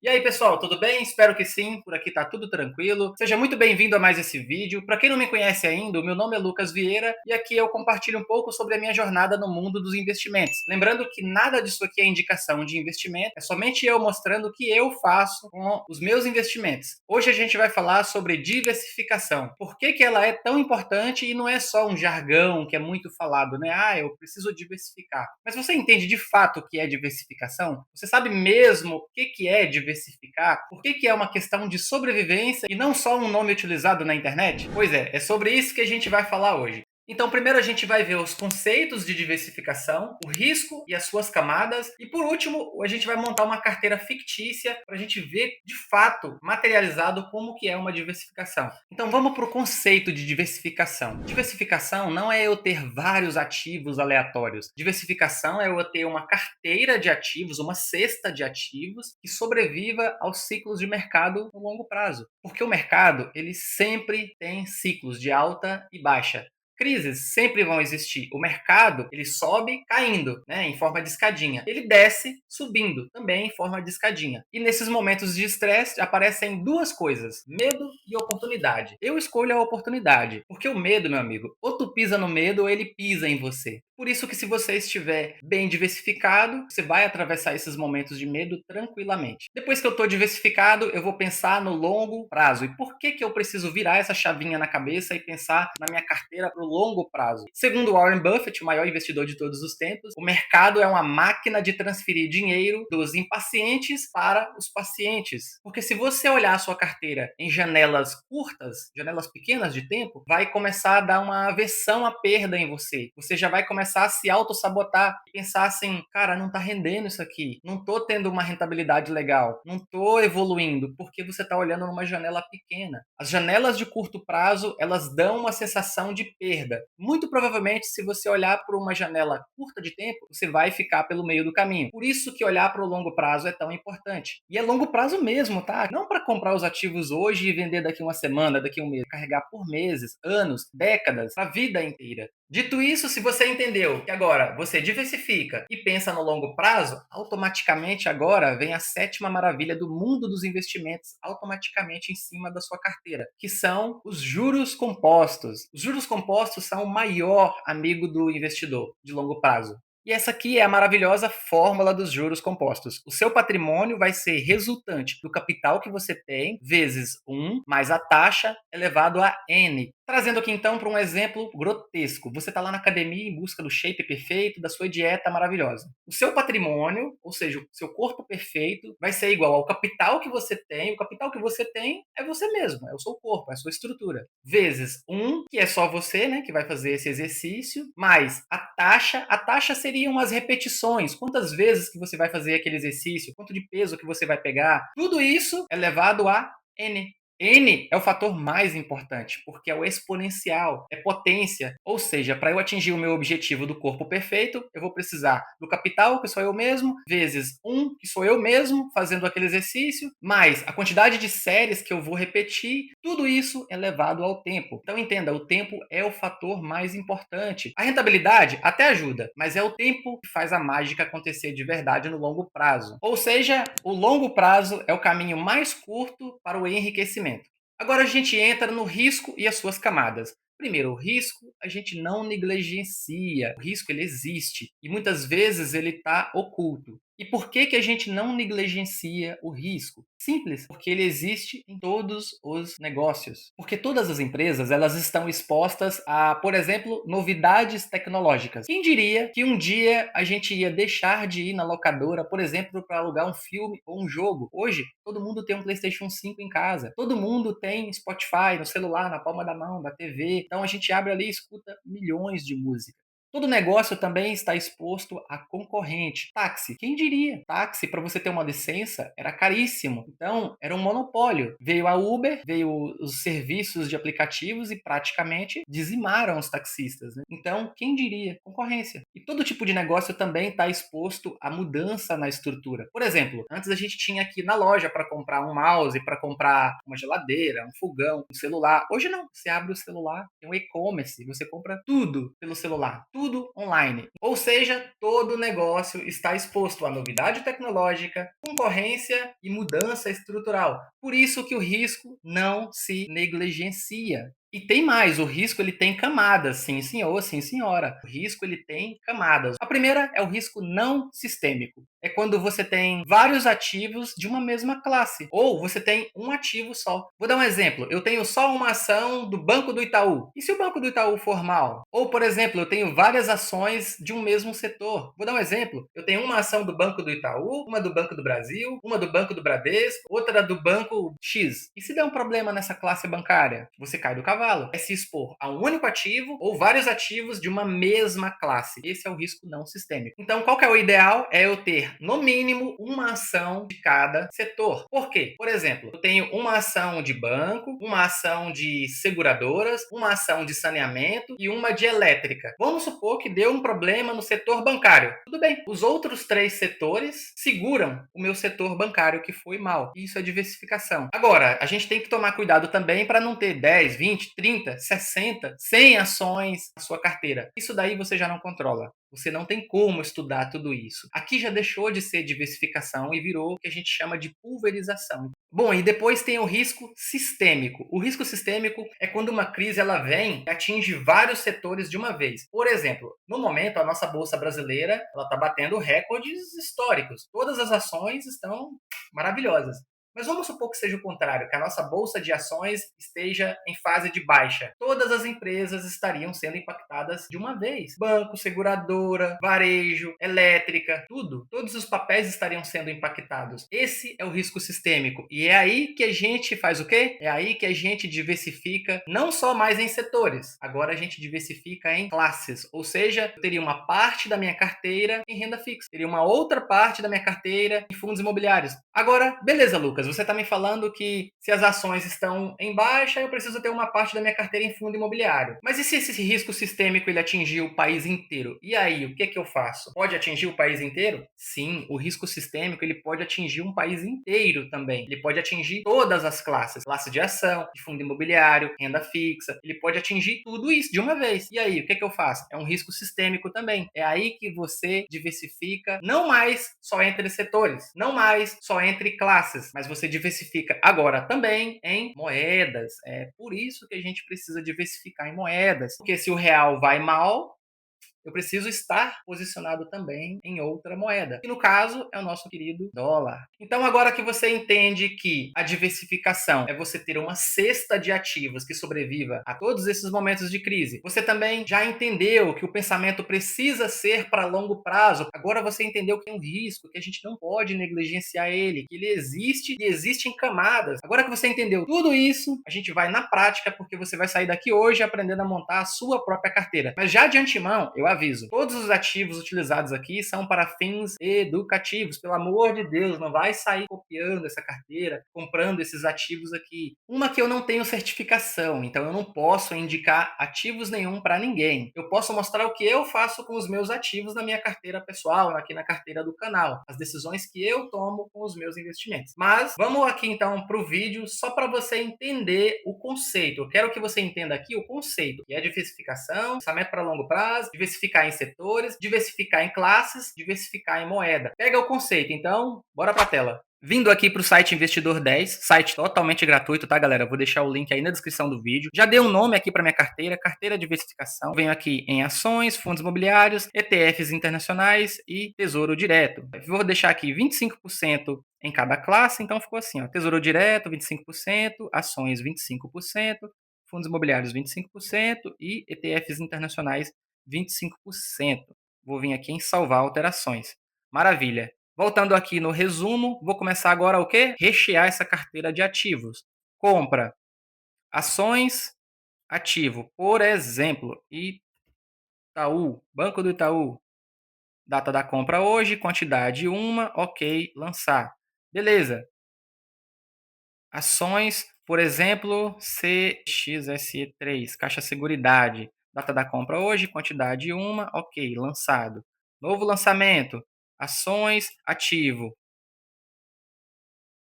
E aí, pessoal, tudo bem? Espero que sim, por aqui tá tudo tranquilo. Seja muito bem-vindo a mais esse vídeo. Para quem não me conhece ainda, o meu nome é Lucas Vieira e aqui eu compartilho um pouco sobre a minha jornada no mundo dos investimentos. Lembrando que nada disso aqui é indicação de investimento, é somente eu mostrando o que eu faço com os meus investimentos. Hoje a gente vai falar sobre diversificação. Por que que ela é tão importante e não é só um jargão que é muito falado, né? Ah, eu preciso diversificar. Mas você entende de fato o que é diversificação? Você sabe mesmo o que que é diversificar? Por que que é uma questão de sobrevivência e não só um nome utilizado na internet? Pois é sobre isso que a gente vai falar hoje. Então, primeiro a gente vai ver os conceitos de diversificação, o risco e as suas camadas, e por último, a gente vai montar uma carteira fictícia para a gente ver de fato, materializado, como que é uma diversificação. Então, vamos para o conceito de diversificação. Diversificação não é eu ter vários ativos aleatórios. Diversificação é eu ter uma carteira de ativos, uma cesta de ativos que sobreviva aos ciclos de mercado no longo prazo. Porque o mercado, ele sempre tem ciclos de alta e baixa. Crises sempre vão existir. O mercado, ele sobe caindo, né, em forma de escadinha. Ele desce subindo, também em forma de escadinha. E nesses momentos de estresse aparecem duas coisas: medo e oportunidade. Eu escolho a oportunidade, porque o medo, meu amigo, ou tu pisa no medo ou ele pisa em você. Por isso que se você estiver bem diversificado, você vai atravessar esses momentos de medo tranquilamente. Depois que eu estou diversificado, eu vou pensar no longo prazo. E por que que eu preciso virar essa chavinha na cabeça e pensar na minha carteira para o longo prazo? Segundo Warren Buffett, o maior investidor de todos os tempos, o mercado é uma máquina de transferir dinheiro dos impacientes para os pacientes. Porque se você olhar a sua carteira em janelas curtas, janelas pequenas de tempo, vai começar a dar uma aversão à perda em você. Você já vai começar a se auto-sabotar e pensar assim: cara, não tá rendendo isso aqui, não tô tendo uma rentabilidade legal, não tô evoluindo, porque você tá olhando numa janela pequena. As janelas de curto prazo, elas dão uma sensação de perda. Muito provavelmente, se você olhar por uma janela curta de tempo, você vai ficar pelo meio do caminho. Por isso que olhar para o longo prazo é tão importante. E é longo prazo mesmo, tá? Não para comprar os ativos hoje e vender daqui uma semana, daqui um mês. Carregar por meses, anos, décadas, a vida inteira. Dito isso, se você entendeu que agora você diversifica e pensa no longo prazo, automaticamente agora vem a sétima maravilha do mundo dos investimentos automaticamente em cima da sua carteira, que são os juros compostos. Os juros compostos são o maior amigo do investidor de longo prazo. E essa aqui é a maravilhosa fórmula dos juros compostos. O seu patrimônio vai ser resultante do capital que você tem, vezes 1, mais a taxa elevado a N. Trazendo aqui então para um exemplo grotesco. Você está lá na academia em busca do shape perfeito, da sua dieta maravilhosa. O seu patrimônio, ou seja, o seu corpo perfeito, vai ser igual ao capital que você tem. O capital que você tem é você mesmo, é o seu corpo, é a sua estrutura. Vezes 1, que é só você, né, que vai fazer esse exercício, mais a taxa. A taxa seriam as repetições. Quantas vezes que você vai fazer aquele exercício, quanto de peso que você vai pegar. Tudo isso é levado a N. N é o fator mais importante, porque é o exponencial, é potência. Ou seja, para eu atingir o meu objetivo do corpo perfeito, eu vou precisar do capital, que sou eu mesmo, vezes 1, que sou eu mesmo, fazendo aquele exercício, mais a quantidade de séries que eu vou repetir. Tudo isso é levado ao tempo. Então entenda, o tempo é o fator mais importante. A rentabilidade até ajuda, mas é o tempo que faz a mágica acontecer de verdade no longo prazo. Ou seja, o longo prazo é o caminho mais curto para o enriquecimento. Agora a gente entra no risco e as suas camadas. Primeiro, o risco a gente não negligencia. O risco ele existe e muitas vezes ele está oculto. E por que que a gente não negligencia o risco? Simples, porque ele existe em todos os negócios. Porque todas as empresas, elas estão expostas a, por exemplo, novidades tecnológicas. Quem diria que um dia a gente ia deixar de ir na locadora, por exemplo, para alugar um filme ou um jogo? Hoje, todo mundo tem um PlayStation 5 em casa. Todo mundo tem Spotify no celular, na palma da mão, da TV. Então a gente abre ali e escuta milhões de músicas. Todo negócio também está exposto a concorrente. Táxi, quem diria? Táxi, para você ter uma licença, era caríssimo. Então, era um monopólio. Veio a Uber, veio os serviços de aplicativos e praticamente dizimaram os taxistas, né? Então, quem diria? Concorrência. E todo tipo de negócio também está exposto à mudança na estrutura. Por exemplo, antes a gente tinha aqui na loja para comprar um mouse, para comprar uma geladeira, um fogão, um celular. Hoje não. Você abre o celular, tem um e-commerce, você compra tudo pelo celular. tudo online. Ou seja, todo negócio está exposto a novidade tecnológica, concorrência e mudança estrutural. Por isso que o risco não se negligencia. E tem mais, o risco ele tem camadas, sim senhor, sim senhora. O risco ele tem camadas. A primeira é o risco não sistêmico. É quando você tem vários ativos de uma mesma classe, ou você tem um ativo só. Vou dar um exemplo. Eu tenho só uma ação do Banco do Itaú. E se o Banco do Itaú for mal? Ou, por exemplo, eu tenho várias ações de um mesmo setor. Vou dar um exemplo. Eu tenho uma ação do Banco do Itaú, uma do Banco do Brasil, uma do Banco do Bradesco, outra do Banco X. E se der um problema nessa classe bancária? Você cai do cavalo. É se expor a um único ativo ou vários ativos de uma mesma classe. Esse é o risco não sistêmico. Então, qual que é o ideal? É eu ter, no mínimo, uma ação de cada setor. Por quê? Por exemplo, eu tenho uma ação de banco, uma ação de seguradoras, uma ação de saneamento e uma de elétrica. Vamos supor que deu um problema no setor bancário. Tudo bem. Os outros três setores seguram o meu setor bancário que foi mal. Isso é diversificação. Agora, a gente tem que tomar cuidado também para não ter 10, 20, 30, 60, 100 ações na sua carteira. Isso daí você já não controla. Você não tem como estudar tudo isso. Aqui já deixou de ser diversificação e virou o que a gente chama de pulverização. Bom, e depois tem o risco sistêmico. O risco sistêmico é quando uma crise ela vem e atinge vários setores de uma vez. Por exemplo, no momento a nossa bolsa brasileira ela está batendo recordes históricos. Todas as ações estão maravilhosas. Mas vamos supor que seja o contrário, que a nossa bolsa de ações esteja em fase de baixa. Todas as empresas estariam sendo impactadas de uma vez. Banco, seguradora, varejo, elétrica, tudo. Todos os papéis estariam sendo impactados. Esse é o risco sistêmico. E é aí que a gente faz o quê? É aí que a gente diversifica não só mais em setores. Agora a gente diversifica em classes. Ou seja, eu teria uma parte da minha carteira em renda fixa. Teria uma outra parte da minha carteira em fundos imobiliários. Agora, beleza, Lucas, você está me falando que se as ações estão em baixa, eu preciso ter uma parte da minha carteira em fundo imobiliário. Mas e se esse risco sistêmico ele atingir o país inteiro? E aí, o que é que eu faço? Pode atingir o país inteiro? Sim, o risco sistêmico ele pode atingir um país inteiro também. Ele pode atingir todas as classes, classe de ação, de fundo imobiliário, renda fixa. Ele pode atingir tudo isso de uma vez. E aí, o que é que eu faço? É um risco sistêmico também. É aí que você diversifica não mais só entre setores, não mais só entre classes, mas você diversifica agora também em moedas. É por isso que a gente precisa diversificar em moedas, porque se o real vai mal, eu preciso estar posicionado também em outra moeda. E no caso é o nosso querido dólar. Então, agora que você entende que a diversificação é você ter uma cesta de ativos que sobreviva a todos esses momentos de crise, você também já entendeu que o pensamento precisa ser para longo prazo. Agora você entendeu que é um risco, que a gente não pode negligenciar ele, que ele existe e existe em camadas. Agora que você entendeu tudo isso, a gente vai na prática, porque você vai sair daqui hoje aprendendo a montar a sua própria carteira. Mas já de antemão, eu aviso, todos os ativos utilizados aqui são para fins educativos. Pelo amor de Deus, não vai sair copiando essa carteira, comprando esses ativos aqui. Uma que eu não tenho certificação, então eu não posso indicar ativos nenhum para ninguém. Eu posso mostrar o que eu faço com os meus ativos na minha carteira pessoal, aqui na carteira do canal, as decisões que eu tomo com os meus investimentos. Mas vamos aqui então para o vídeo só para você entender o conceito. Eu quero que você entenda aqui o conceito, que é diversificação, pensamento para longo prazo, diversificar em setores, diversificar em classes, diversificar em moeda. Pega o conceito, então, bora para a tela. Vindo aqui para o site Investidor 10, site totalmente gratuito, tá, galera? Vou deixar o link aí na descrição do vídeo. Já dei um nome aqui para minha carteira, carteira de diversificação. Venho aqui em ações, fundos imobiliários, ETFs internacionais e tesouro direto. Vou deixar aqui 25% em cada classe, então ficou assim, ó, tesouro direto 25%, ações 25%, fundos imobiliários 25% e ETFs internacionais 25%. Vou vir aqui em salvar alterações. Maravilha. Voltando aqui no resumo, vou começar agora o quê? Rechear essa carteira de ativos. Compra, ações, ativo. Por exemplo, Itaú, Banco do Itaú. Data da compra hoje, quantidade uma, ok, lançar. Beleza. Ações, por exemplo, CXSE3, Caixa Seguridade. Data da compra hoje, quantidade uma, ok, lançado. Novo lançamento, ações, ativo.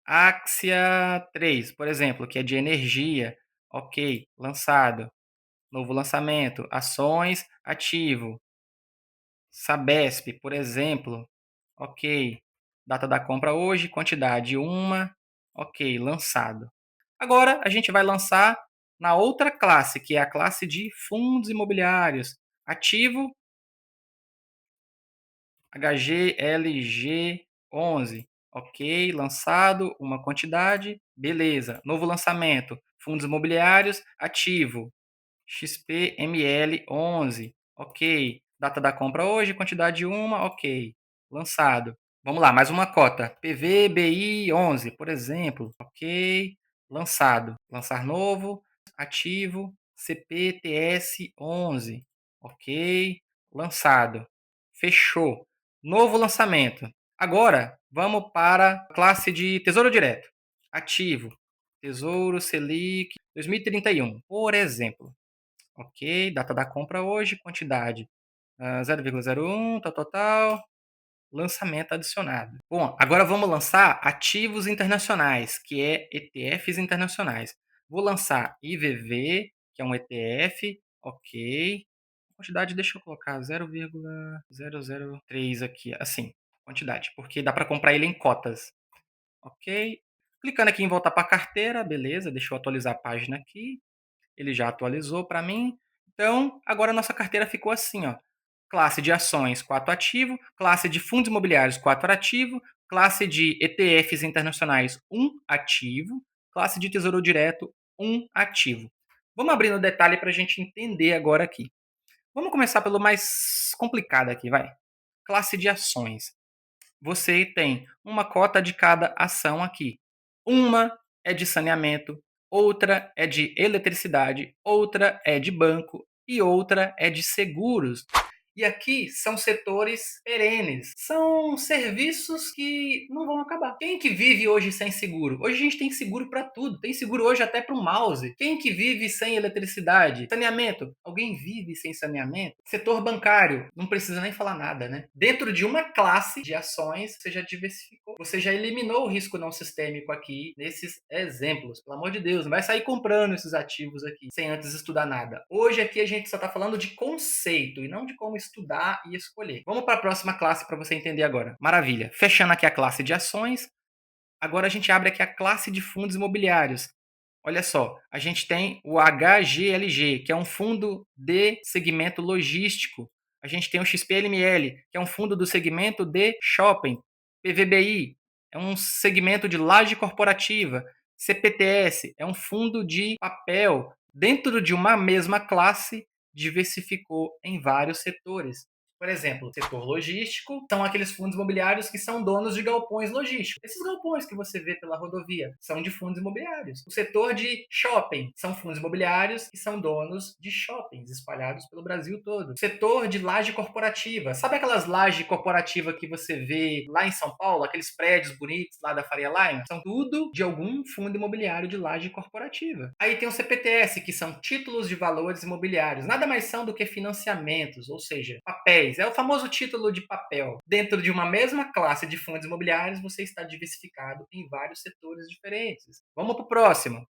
Axia 3, por exemplo, que é de energia, ok, lançado. Novo lançamento, ações, ativo. Sabesp, por exemplo. Ok. Data da compra hoje, quantidade uma. Ok, lançado. Agora a gente vai lançar na outra classe, que é a classe de fundos imobiliários. Ativo HGLG11. Ok, lançado, uma quantidade, beleza. Novo lançamento, fundos imobiliários, ativo, XPML11. Ok, data da compra hoje, quantidade uma, ok. Lançado. Vamos lá, mais uma cota. PVBI11, por exemplo. Ok, lançado. Lançar novo, ativo, CPTS11. Ok, lançado. Fechou. Novo lançamento. Agora, vamos para a classe de Tesouro Direto. Ativo. Tesouro Selic 2031, por exemplo. Ok, data da compra hoje, quantidade 0,01, tal, tal, tal. Lançamento adicionado. Bom, agora vamos lançar ativos internacionais, que é ETFs internacionais. Vou lançar IVV, que é um ETF, ok. Quantidade, deixa eu colocar 0,003 aqui, assim, quantidade, porque dá para comprar ele em cotas. Ok. Clicando aqui em voltar para a carteira, beleza, deixa eu atualizar a página aqui. Ele já atualizou para mim. Então, agora a nossa carteira ficou assim, ó. Classe de ações, 4 ativo, classe de fundos imobiliários, 4 ativo, classe de ETFs internacionais, 1 ativo, classe de tesouro direto, 1 ativo. Vamos abrir no detalhe para a gente entender agora aqui. Vamos começar pelo mais complicado aqui, vai. Classe de ações. Você tem uma cota de cada ação aqui. Uma é de saneamento, outra é de eletricidade, outra é de banco e outra é de seguros. E aqui são setores perenes, são serviços que não vão acabar. Quem que vive hoje sem seguro? Hoje a gente tem seguro para tudo, tem seguro hoje até para o mouse. Quem que vive sem eletricidade? Saneamento? Alguém vive sem saneamento? Setor bancário? Não precisa nem falar nada, né? Dentro de uma classe de ações, você já diversificou, você já eliminou o risco não sistêmico aqui nesses exemplos. Pelo amor de Deus, não vai sair comprando esses ativos aqui sem antes estudar nada. Hoje aqui a gente só está falando de conceito e não de como estudar e escolher. Vamos para a próxima classe para você entender agora. Maravilha. Fechando aqui a classe de ações, agora a gente abre aqui a classe de fundos imobiliários. Olha só, a gente tem o HGLG, que é um fundo de segmento logístico. A gente tem o XPLML, que é um fundo do segmento de shopping. PVBI é um segmento de laje corporativa. CPTS é um fundo de papel. Dentro de uma mesma classe, diversificou em vários setores. Por exemplo, o setor logístico são aqueles fundos imobiliários que são donos de galpões logísticos. Esses galpões que você vê pela rodovia são de fundos imobiliários. O setor de shopping são fundos imobiliários que são donos de shoppings espalhados pelo Brasil todo. O setor de laje corporativa, sabe aquelas lajes corporativas que você vê lá em São Paulo, aqueles prédios bonitos lá da Faria Lima? São tudo de algum fundo imobiliário de laje corporativa. Aí tem o CPTS, que são títulos de valores imobiliários. Nada mais são do que financiamentos, ou seja, papéis. É o famoso título de papel. Dentro de uma mesma classe de fundos imobiliários, você está diversificado em vários setores diferentes. Vamos para o próximo.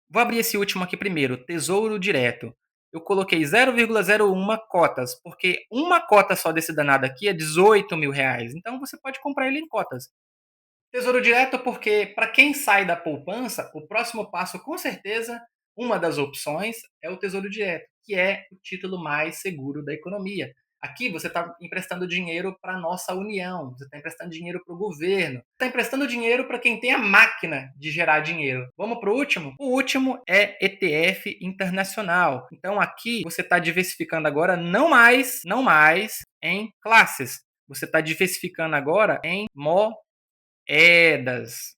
Vou abrir esse último aqui primeiro, Tesouro Direto. Eu coloquei 0,01 cotas, porque uma cota só desse danado aqui é 18 mil reais. Então você pode comprar ele em cotas. Tesouro Direto porque, para quem sai da poupança, o próximo passo, com certeza, uma das opções é o Tesouro Direto, que é o título mais seguro da economia. Aqui você está emprestando dinheiro para a nossa União, você está emprestando dinheiro para o governo, está emprestando dinheiro para quem tem a máquina de gerar dinheiro. Vamos para o último? O último é ETF internacional. Então aqui você está diversificando agora não mais em classes. Você está diversificando agora em moedas.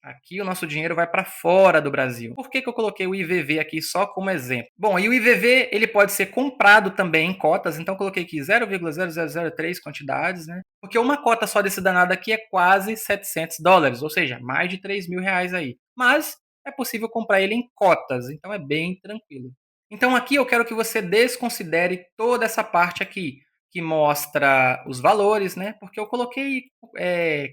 Aqui o nosso dinheiro vai para fora do Brasil. Por que eu coloquei o IVV aqui só como exemplo? Bom, e o IVV ele pode ser comprado também em cotas, então eu coloquei aqui 0,0003 quantidades, né? Porque uma cota só desse danado aqui é quase US$ 700, ou seja, mais de 3 mil reais aí. Mas é possível comprar ele em cotas, então é bem tranquilo. Então aqui eu quero que você desconsidere toda essa parte aqui, que mostra os valores, né? Porque eu coloquei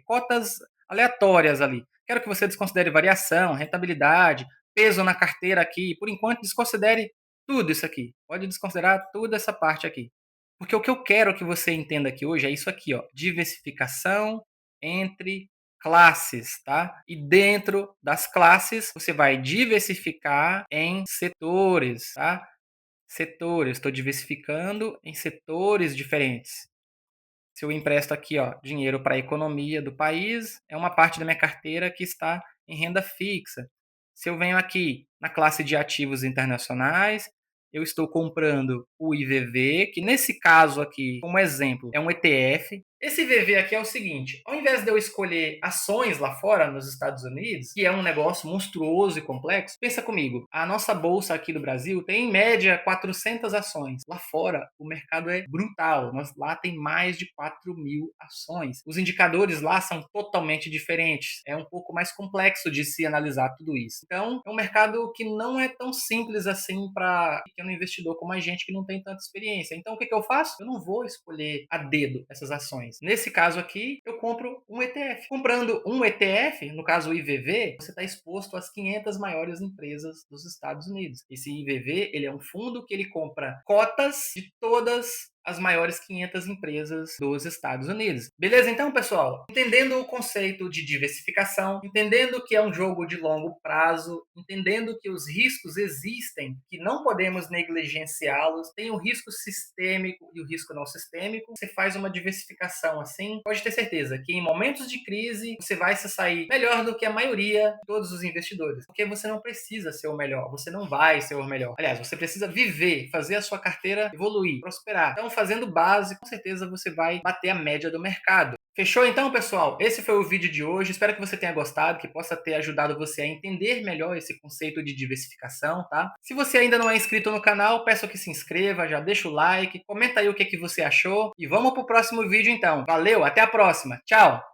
cotas aleatórias ali. Quero que você desconsidere variação, rentabilidade, peso na carteira aqui. Por enquanto, desconsidere tudo isso aqui. Pode desconsiderar toda essa parte aqui. Porque o que eu quero que você entenda aqui hoje é isso aqui, ó, diversificação entre classes, tá? E dentro das classes, você vai diversificar em setores, tá? Setores, estou diversificando em setores diferentes. Se eu empresto aqui, ó, dinheiro para a economia do país, é uma parte da minha carteira que está em renda fixa. Se eu venho aqui na classe de ativos internacionais, eu estou comprando o IVV, que nesse caso aqui, como exemplo, é um ETF. Esse IVV aqui é o seguinte: ao invés de eu escolher ações lá fora, nos Estados Unidos, que é um negócio monstruoso e complexo, pensa comigo, a nossa bolsa aqui do Brasil tem em média 400 ações. Lá fora, o mercado é brutal. Lá tem mais de 4.000 ações. Os indicadores lá são totalmente diferentes. É um pouco mais complexo de se analisar tudo isso. Então, é um mercado que não é tão simples assim para pequeno investidor como a gente que não tem tanta experiência. Então, o que eu faço? Eu não vou escolher a dedo essas ações. Nesse caso aqui, eu compro um ETF. Comprando um ETF, no caso o IVV, você está exposto às 500 maiores empresas dos Estados Unidos. Esse IVV, ele é um fundo que ele compra cotas de todas as maiores 500 empresas dos Estados Unidos. Beleza, então, pessoal? Entendendo o conceito de diversificação, entendendo que é um jogo de longo prazo, entendendo que os riscos existem, que não podemos negligenciá-los, tem o risco sistêmico e o risco não sistêmico. Você faz uma diversificação assim, pode ter certeza que em momentos de crise você vai se sair melhor do que a maioria de todos os investidores, porque você não precisa ser o melhor, você não vai ser o melhor. Aliás, você precisa viver, fazer a sua carteira evoluir, prosperar. Então, fazendo base, com certeza você vai bater a média do mercado. Fechou então, pessoal? Esse foi o vídeo de hoje. Espero que você tenha gostado, que possa ter ajudado você a entender melhor esse conceito de diversificação, tá? Se você ainda não é inscrito no canal, peço que se inscreva, já deixa o like, comenta aí o que você achou e vamos pro próximo vídeo então. Valeu, até a próxima. Tchau!